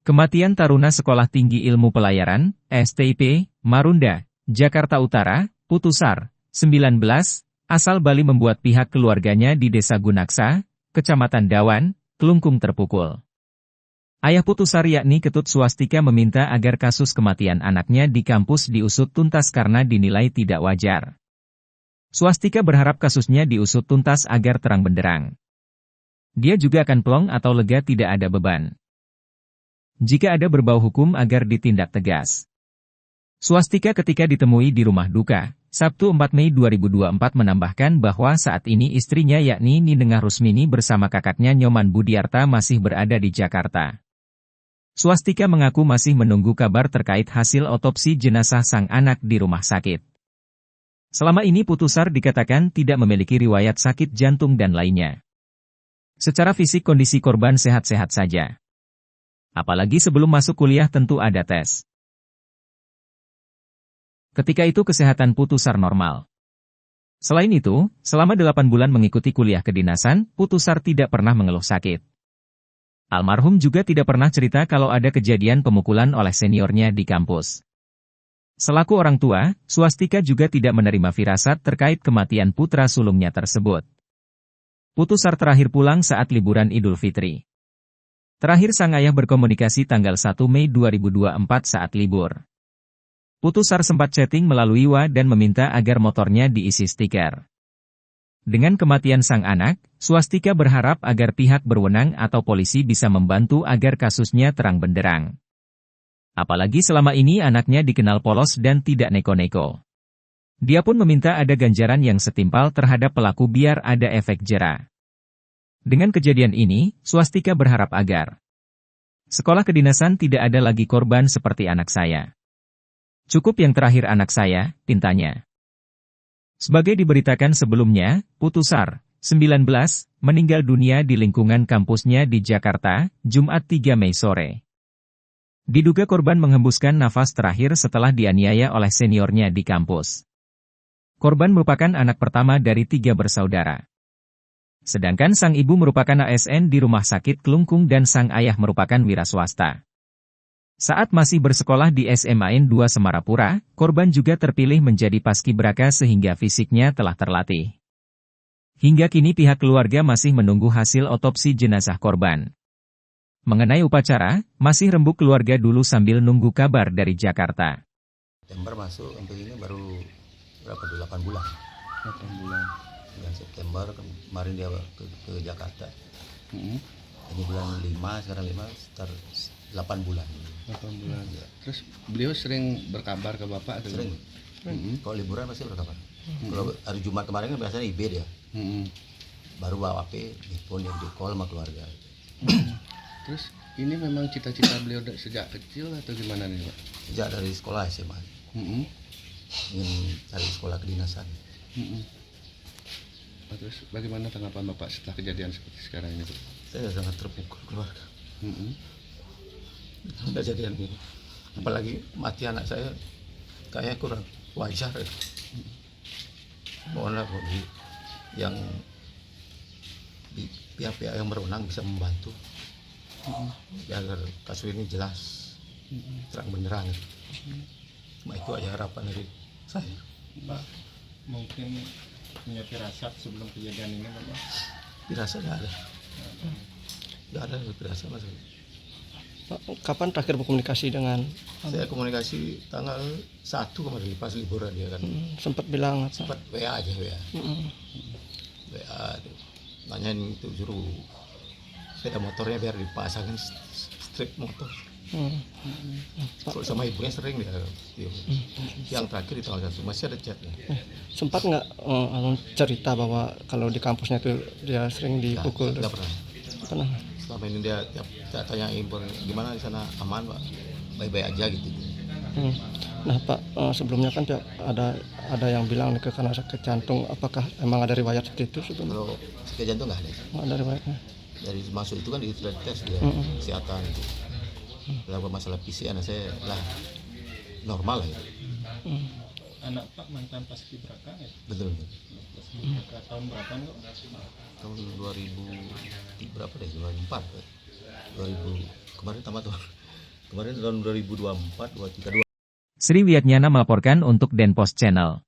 Kematian taruna Sekolah Tinggi Ilmu Pelayaran, STIP, Marunda, Jakarta Utara, Putusar, 19, asal Bali membuat pihak keluarganya di Desa Gunaksa, Kecamatan Dawan, Kelungkung terpukul. Ayah Putusar yakni Ketut Swastika meminta agar kasus kematian anaknya di kampus diusut tuntas karena dinilai tidak wajar. Swastika berharap kasusnya diusut tuntas agar terang benderang. Dia juga akan plong atau lega tidak ada beban. Jika ada berbau hukum agar ditindak tegas. Swastika ketika ditemui di rumah duka, Sabtu 4 Mei 2024 menambahkan bahwa saat ini istrinya yakni Ninengah Rusmini bersama kakaknya Nyoman Budiarta masih berada di Jakarta. Swastika mengaku masih menunggu kabar terkait hasil otopsi jenazah sang anak di rumah sakit. Selama ini Putusar dikatakan tidak memiliki riwayat sakit jantung dan lainnya. Secara fisik kondisi korban sehat-sehat saja. Apalagi sebelum masuk kuliah tentu ada tes. Ketika itu kesehatan Putusar normal. Selain itu, selama 8 bulan mengikuti kuliah kedinasan, Putusar tidak pernah mengeluh sakit. Almarhum juga tidak pernah cerita kalau ada kejadian pemukulan oleh seniornya di kampus. Selaku orang tua, Swastika juga tidak menerima firasat terkait kematian putra sulungnya tersebut. Putusar terakhir pulang saat liburan Idul Fitri. Terakhir sang ayah berkomunikasi tanggal 1 Mei 2024 saat libur. Putusar sempat chatting melalui WA dan meminta agar motornya diisi stiker. Dengan kematian sang anak, Swastika berharap agar pihak berwenang atau polisi bisa membantu agar kasusnya terang benderang. Apalagi selama ini anaknya dikenal polos dan tidak neko-neko. Dia pun meminta ada ganjaran yang setimpal terhadap pelaku biar ada efek jera. Dengan kejadian ini, Swastika berharap agar sekolah kedinasan tidak ada lagi korban seperti anak saya. Cukup yang terakhir anak saya, pintanya. Sebagai diberitakan sebelumnya, Putusar, 19, meninggal dunia di lingkungan kampusnya di Jakarta, Jumat 3 Mei sore. Diduga korban menghembuskan nafas terakhir setelah dianiaya oleh seniornya di kampus. Korban merupakan anak pertama dari 3 bersaudara. Sedangkan sang ibu merupakan ASN di Rumah Sakit Kelungkung dan sang ayah merupakan wira swasta. Saat masih bersekolah di SMAN 2 Semarapura, korban juga terpilih menjadi paskibraka sehingga fisiknya telah terlatih. Hingga kini pihak keluarga masih menunggu hasil otopsi jenazah korban. Mengenai upacara, masih rembuk keluarga dulu sambil nunggu kabar dari Jakarta. September masuk, untuk ini baru berapa tuh, 8 bulan. 8 bulan. Bulan September kemarin dia ke Jakarta. Ini bulan 5, sekarang 5, sekitar 8 bulan. 8 bulan. Ya. Terus beliau sering berkabar ke Bapak? Atau sering. Kalau liburan pasti berkabar. Kalau hari Jumat kemarin kan biasanya IB dia. Baru bawa HP, telepon dia di call sama keluarga. Terus ini memang cita-cita beliau sejak kecil atau gimana nih Pak? Sejak dari sekolah SMA. Ingin cari sekolah kedinasan. Terus bagaimana tanggapan Bapak setelah kejadian seperti sekarang ini Pak? Saya sangat terpukul keluarga. Kejadian ini. Apalagi mati anak saya kayaknya kurang wajar. Mohonlah yang di pihak-pihak yang berwenang bisa membantu agar kasus ini jelas, terang benderang. Cuma itu aja harapan dari saya. Pak, mungkin punya firasat sebelum kejadian ini Bapak? Firasat nggak ada. Nggak ada firasat mas. Pak, kapan terakhir berkomunikasi dengan? Saya komunikasi tanggal 1 kemarin pas liburan dia kan. Sempat bilang apa? Sempat WA aja WA. WA nanyain itu suruh sepeda motornya biar dipasangin strip motor. Kalau sama ibunya sering dia. Yang terakhir di tanggal 1 masih ada chatnya. Sempat nggak cerita bahwa kalau di kampusnya itu dia sering dipukul? Nggak pernah. Pernah. Selama ini dia tiap tanyain gimana di sana, aman Pak, baik-baik aja gitu. Nah Pak, sebelumnya kan ada yang bilang nih karena sakit jantung, apakah emang ada riwayat seperti itu sebelumnya? Kalau sakit jantung nggak ada. Nggak ada riwayatnya. Dari masuk itu kan di tes dia kesehatan itu. Lalu masalah PCR saya lah normal lah. Anak Pak mantan paskibraka ya? Betul. Paskibraka tahun berapa nih Pak? Tahun 2000 berapa deh? 2004. 2000 kemarin tamat tuh. Kemarin tahun 2024, 2023, Sri Wiatnyana melaporkan untuk Denpos Channel.